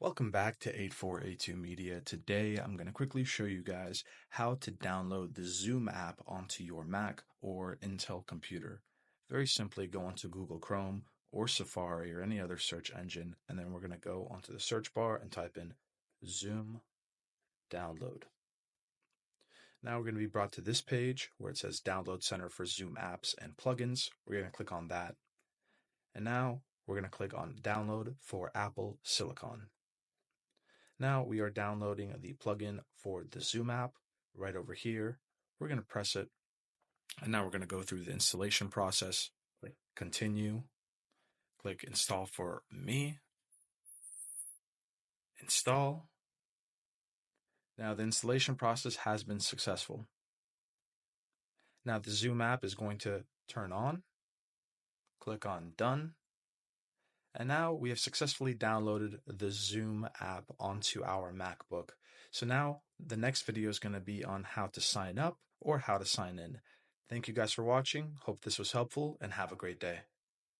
Welcome back to 8482 Media. Today I'm going to quickly show you guys how to download the Zoom app onto your Mac or Intel computer. Very simply go onto Google Chrome or Safari or any other search engine, and then we're going to go onto the search bar and type in Zoom download. Now we're going to be brought to this page where it says Download Center for Zoom apps and plugins. We're going to click on that. And now we're going to click on Download for Apple Silicon. Now we are downloading the plugin for the Zoom app right over here. We're going to press it, and now we're going to go through the installation process. Click Continue, click Install for me, install. Now the installation process has been successful. Now the Zoom app is going to turn on. Click on Done. And now we have successfully downloaded the Zoom app onto our MacBook. So now the next video is going to be on how to sign up or how to sign in. Thank you guys for watching. Hope this was helpful and have a great day.